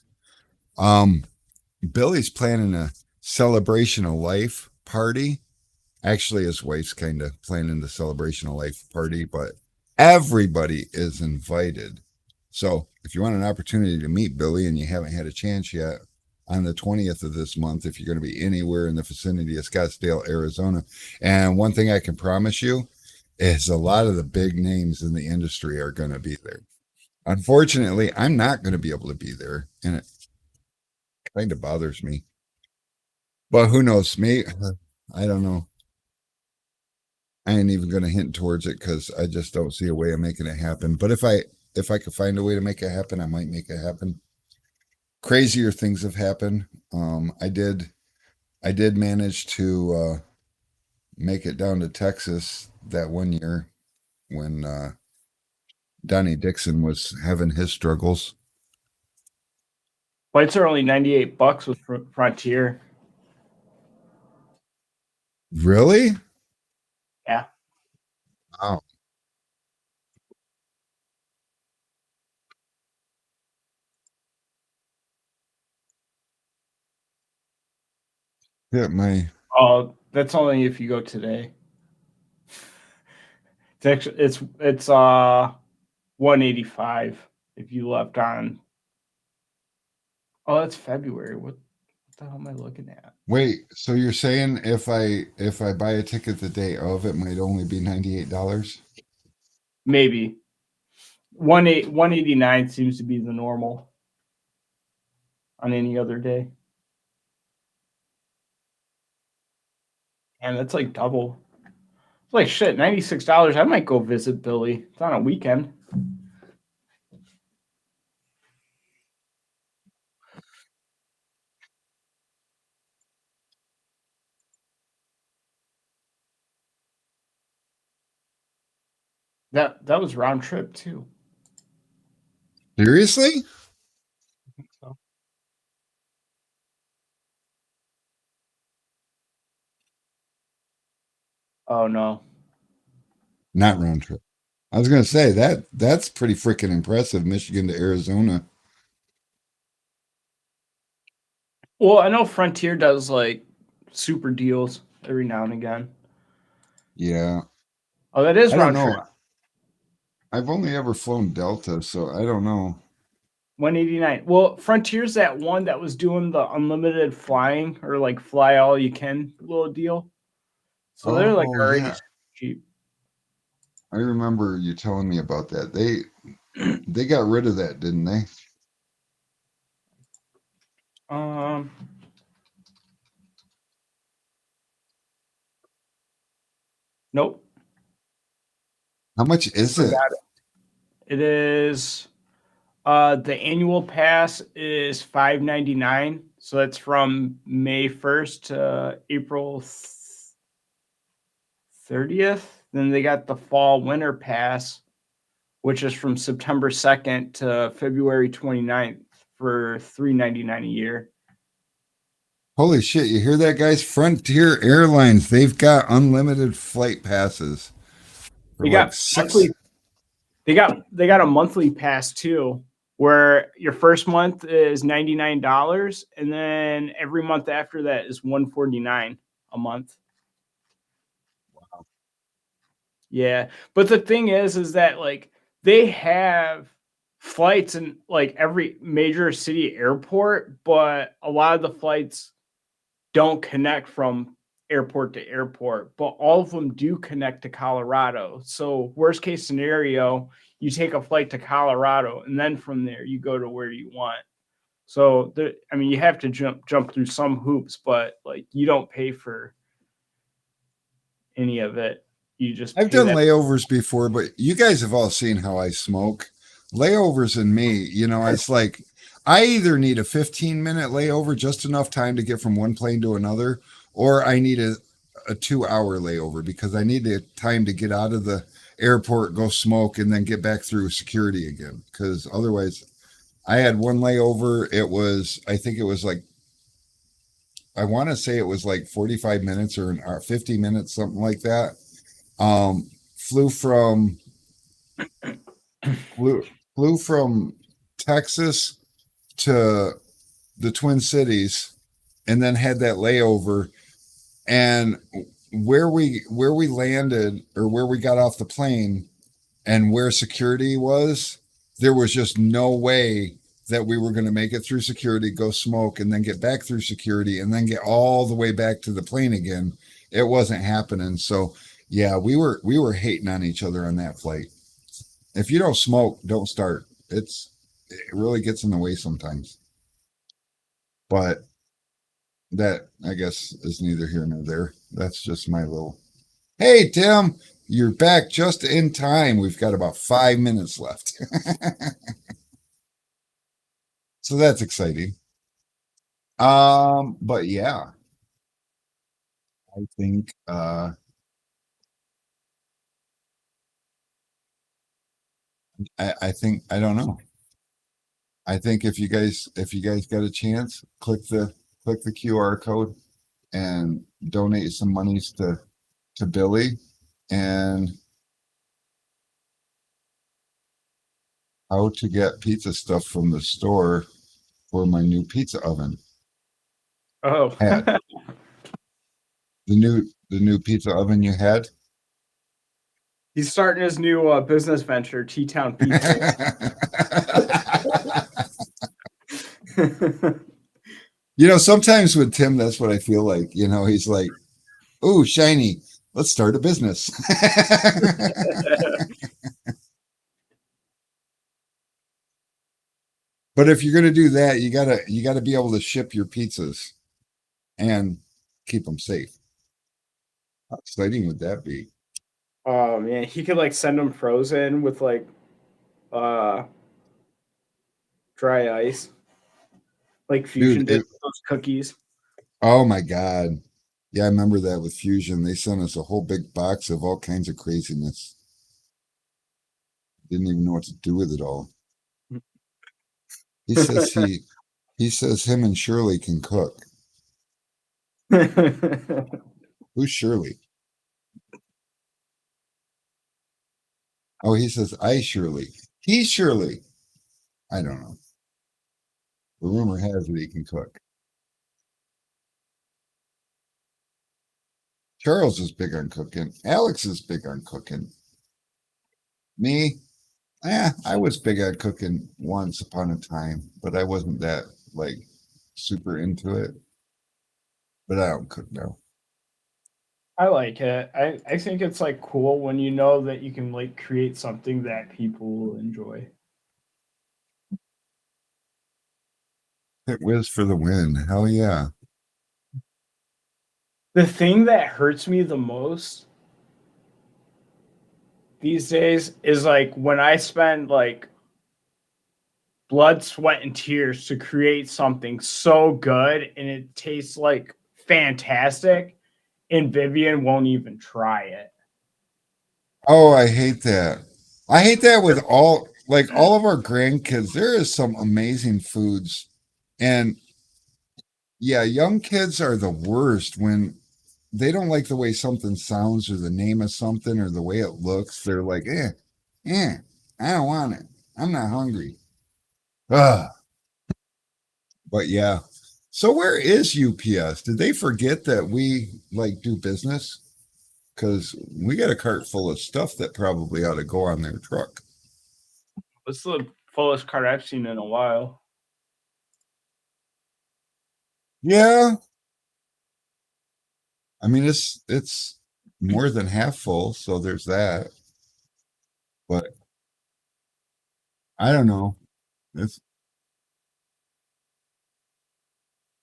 Billy's planning a celebration of life party. Actually, his wife's kind of planning the celebration of life party, but everybody is invited. So if you want an opportunity to meet Billy and you haven't had a chance yet, on the 20th of this month, if you're going to be anywhere in the vicinity of Scottsdale, Arizona. And one thing I can promise you is a lot of the big names in the industry are going to be there. Unfortunately, I'm not going to be able to be there, and it kind of bothers me. But who knows? Me, I don't know. I ain't even going to hint towards it because I just don't see a way of making it happen. But if I could find a way to make it happen, I might make it happen. Crazier things have happened. I did manage to make it down to Texas that one year when Donnie Dixon was having his struggles. Flights are only $98 with Frontier. Really? Yeah. Wow. Yeah, Oh, that's only if you go today. It's actually it's 185 if you left on. Oh, that's February. What the hell am I looking at? Wait, so you're saying if I buy a ticket the day of, it might only be $98? Maybe 189 seems to be the normal on any other day. And that's like double. It's like shit, $96. I might go visit Billy. It's on a weekend. That was round trip too. Seriously? I think so. Oh no. Not round trip. I was gonna say that's pretty freaking impressive, Michigan to Arizona. Well, I know Frontier does like super deals every now and again. Yeah. Oh, that is I don't round know. trip. I've only ever flown Delta, so I don't know. 189. Well, Frontier's that one that was doing the unlimited flying or like fly all you can little deal. So they're like Oh, already yeah. cheap. I remember you telling me about that. They got rid of that, didn't they? Um, nope. How much is it? Forgot it. It is the annual pass is $5.99. So that's from May 1st to April 30th. Then they got the fall winter pass, which is from September 2nd to February 29th for $3.99 a year. Holy shit, you hear that, guys? Frontier Airlines, they've got unlimited flight passes for They like got six. monthly. They got a monthly pass too, where your first month is $99, and then every month after that is $149 a month. Wow. Yeah, but the thing is that like they have flights in like every major city airport, but a lot of the flights don't connect from airport to airport, but all of them do connect to Colorado. So worst case scenario, you take a flight to Colorado, and then from there you go to where you want. So there, I mean, you have to jump through some hoops, but like you don't pay for any of it. You just I've pay done that. layovers before, but you guys have all seen how I smoke. Layovers and me, it's like I either need a 15-minute layover, just enough time to get from one plane to another, or I need a 2-hour layover because I need the time to get out of the airport, go smoke, and then get back through security again. Because otherwise, I had one layover. I think it was like, I want to say it was like 45 minutes or 50 minutes, something like that. Flew from flew, flew from Texas to the Twin Cities, and then had that layover. And where we landed, or where we got off the plane, and where security was, there was just no way that we were going to make it through security, go smoke, and then get back through security, and then get all the way back to the plane again. It wasn't happening. So yeah, we were hating on each other on that flight. If you don't smoke, don't start. It really gets in the way sometimes. But that, I guess, is neither here nor there. That's just my little. Hey Tim, you're back just in time. We've got about 5 minutes left. So that's exciting. But yeah, I think I think, I don't know. I think if you guys got a chance, click the QR code and donate some monies to Billy, and how to get pizza stuff from the store for my new pizza oven. Oh, Had the new pizza oven you had. he's starting his new business venture, T-Town Pizza. Sometimes with Tim, that's what I feel like. He's like, "Ooh, shiny, let's start a business." But if you're gonna do that, you gotta be able to ship your pizzas and keep them safe. How exciting would that be? Oh man, he could like send them frozen with like uh dry ice, like Fusion Dude, did with those cookies. oh my God. Yeah, I remember that with Fusion. They sent us a whole big box of all kinds of craziness. Didn't even know what to do with it all. He says he says him and Shirley can cook. Who's Shirley? Oh, he says I Shirley. He's Shirley. I don't know. The rumor has it he can cook. Charles is big on cooking. Alex is big on cooking. Me, I was big on cooking once upon a time, but I wasn't that like super into it. But I don't cook now. I like it. I think it's like cool when you know that you can like create something that people will enjoy. It was for the win. Hell yeah. The thing that hurts me the most these days is like when I spend like blood, sweat, and tears to create something so good and it tastes like fantastic, and Vivian won't even try it. Oh, I hate that. I hate that with all of our grandkids. There is some amazing foods. And yeah, young kids are the worst when they don't like the way something sounds or the name of something or the way it looks. They're like, I don't want it. I'm not hungry. Ugh. But yeah. So where is UPS? Did they forget that we like do business? Because we got a cart full of stuff that probably ought to go on their truck. It's the fullest card I've seen in a while. Yeah. I mean, it's more than half full, so there's that. But I don't know. It's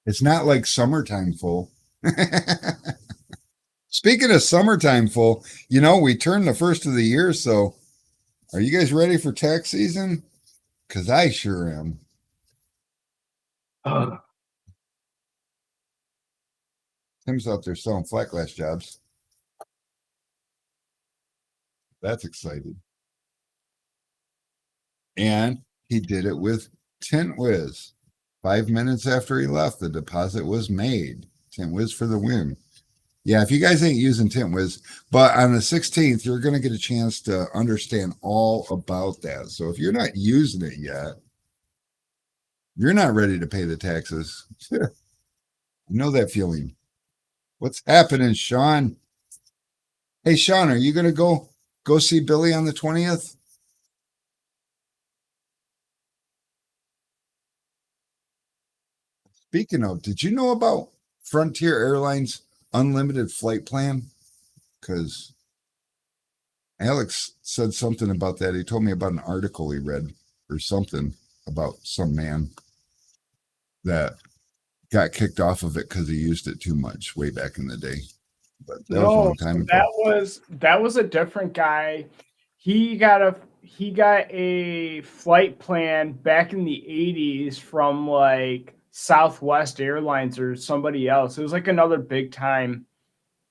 it's not like summertime full. Speaking of summertime full, we turned the first of the year, so are you guys ready for tax season? Because I sure am. Ugh. Tim's out there selling flat glass jobs. That's exciting. And he did it with Tint Whiz. 5 minutes after he left, the deposit was made. Tint Whiz for the win. Yeah, if you guys ain't using Tint Whiz, but on the 16th, you're going to get a chance to understand all about that. So if you're not using it yet, you're not ready to pay the taxes. I know that feeling. What's happening, Sean? Hey, Sean, are you going to go see Billy on the 20th? Speaking of, did you know about Frontier Airlines unlimited flight plan? Because Alex said something about that. He told me about an article he read or something about some man that got kicked off of it because he used it too much way back in the day. But that was a long time ago. That was a different guy. He got a flight plan back in the 80s from like Southwest Airlines or somebody else. It was like another big time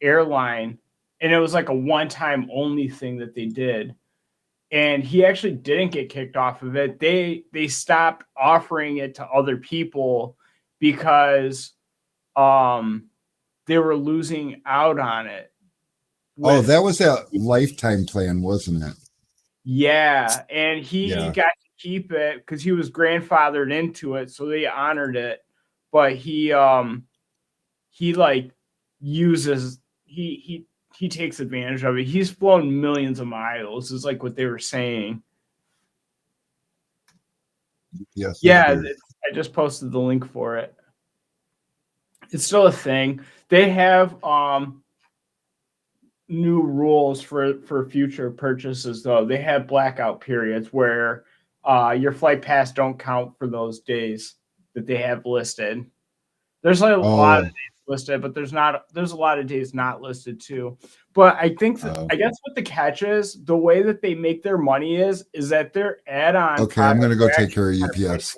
airline, and it was like a one-time only thing that they did. And he actually didn't get kicked off of it. They stopped offering it to other people because they were losing out on it. Oh, that was that lifetime plan, wasn't it? Yeah, and he got to keep it because he was grandfathered into it, so they honored it. But he like uses he takes advantage of it. He's flown millions of miles, is like what they were saying. Yes. Yeah, I just posted the link for it. It's still a thing. They have new rules for future purchases though. They have blackout periods where your flight pass don't count for those days that they have listed. There's like a lot of days listed, but there's a lot of days not listed too. But I think I guess what the catch is, the way that they make their money is that their add-on. Okay, I'm gonna go take care of UPS.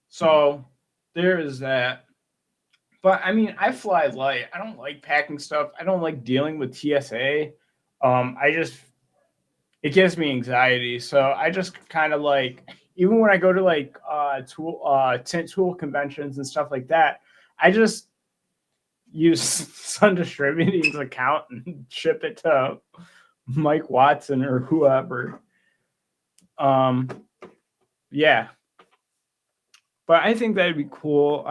So there is that. But I mean, I fly light. I don't like packing stuff. I don't like dealing with TSA. It gives me anxiety. So I just kind of like, even when I go to like tint tool conventions and stuff like that, I just use Sun Distributing's account and ship it to Mike Watson or whoever. Yeah. But I think that'd be cool.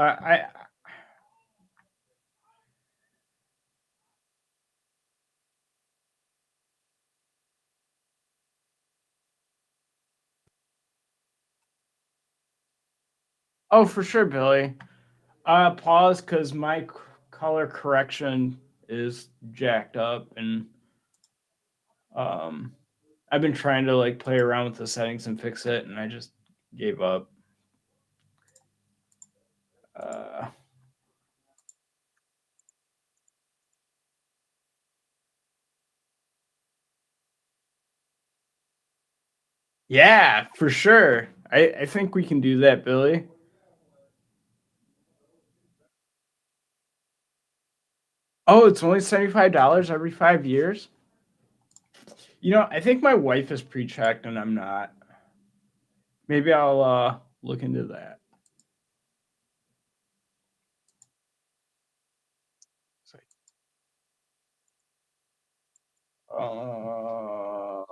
Oh, for sure, Billy. Pause because my color correction is jacked up, and um, I've been trying to like play around with the settings and fix it, and I just gave up. Uh, yeah, for sure. I think we can do that, Billy. Oh, it's only $75 every 5 years. You know, I think my wife is pre-checked and I'm not. Maybe I'll look into that. Uh,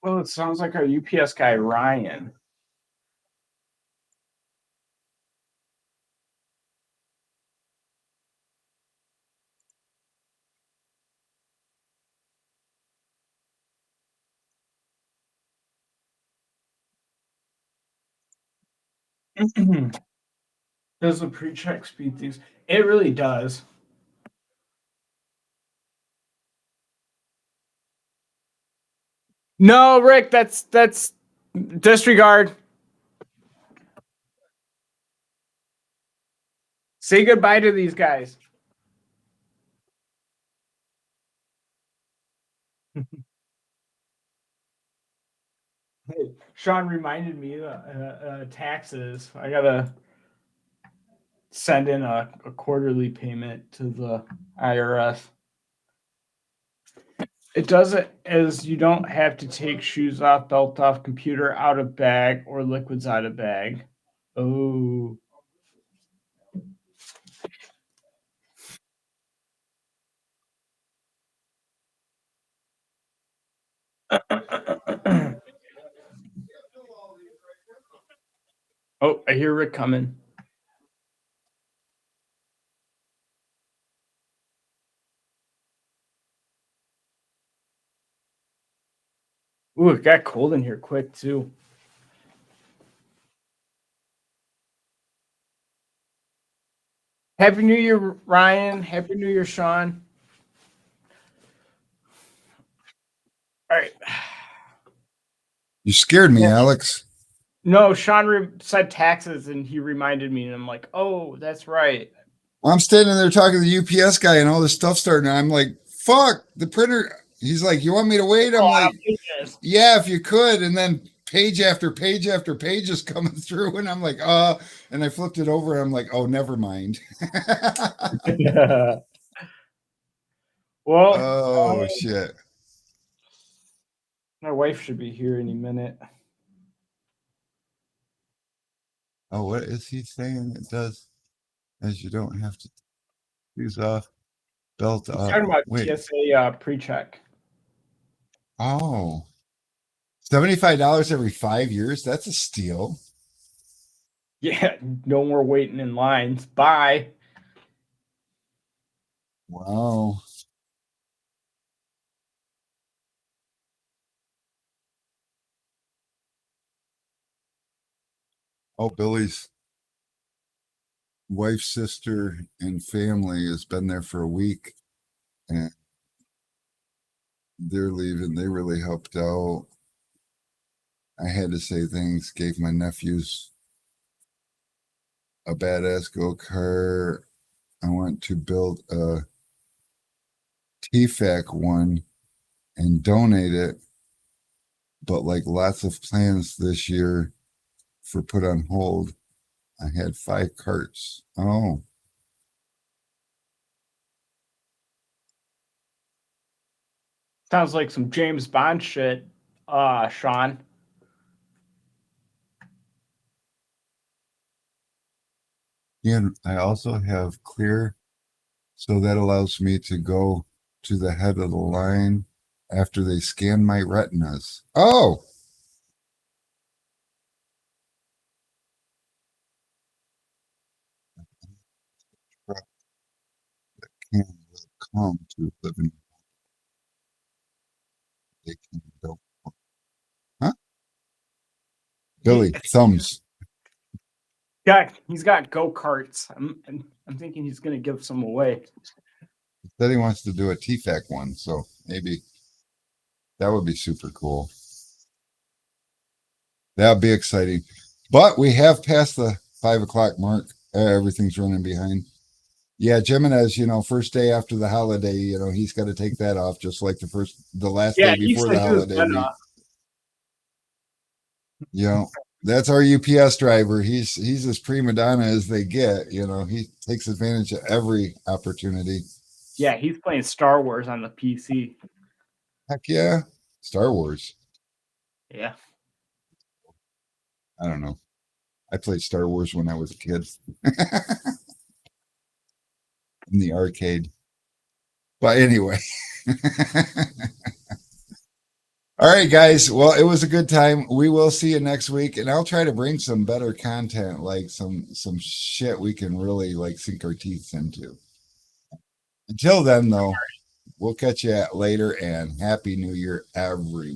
well, it sounds like our UPS guy Ryan. Does the pre-check speed things? It really does. No, Rick, that's disregard. Say goodbye to these guys. Sean reminded me taxes. I gotta send in a quarterly payment to the IRS. It does it as you don't have to take shoes off, belt off, computer out of bag, or liquids out of bag. Oh. Oh, I hear Rick coming. Ooh, it got cold in here quick too. Happy New Year, Ryan. Happy New Year, Sean. All right. You scared me, Yeah. Alex. No, Sean said taxes, and he reminded me, and I'm like, oh, that's right. I'm standing there talking to the UPS guy, and all this stuff starting. I'm like, "Fuck the printer." He's like, "You want me to wait?" I'm like, "Yeah, if you could." And then page after page after page is coming through, and I'm like, And I flipped it over, and I'm like, "Oh, never mind." Well, Oh shit. my wife should be here any minute. Oh, what is he saying? It does, as you don't have to use off belt He's up. talking about Wait. TSA pre-check. Oh, $75 every 5 years. That's a steal. Yeah, no more waiting in lines. Bye. Wow. Oh, Billy's wife, sister, and family has been there for a week, and they're leaving. They really helped out. I had to say thanks, gave my nephews a badass go-kart. I want to build a TFAC one and donate it, but like lots of plans this year for put on hold. I had 5 carts. Oh, Sounds like some James Bond shit, Sean. and I also have clear, so that allows me to go to the head of the line after they scan my retinas. Oh, home to live in. They can go. Huh? Billy, thumbs. Yeah, he's got go-karts. I'm thinking he's gonna give some away. He said he wants to do a TFAC one, so maybe that would be super cool. That'd be exciting. But we have passed the 5 o'clock mark. Everything's running behind. Yeah, Jimenez, first day after the holiday, he's got to take that off, just like the last Yeah, day he before said the he was holiday. gonna. That's our UPS driver. He's as prima donna as they get. He takes advantage of every opportunity. Yeah, he's playing Star Wars on the PC. Heck yeah, Star Wars. Yeah. I don't know. I played Star Wars when I was a kid in the arcade. But anyway. All right, guys. Well, it was a good time. We will see you next week, and I'll try to bring some better content, like some shit we can really like sink our teeth into. Until then, though, we'll catch you later, and Happy New Year, everyone.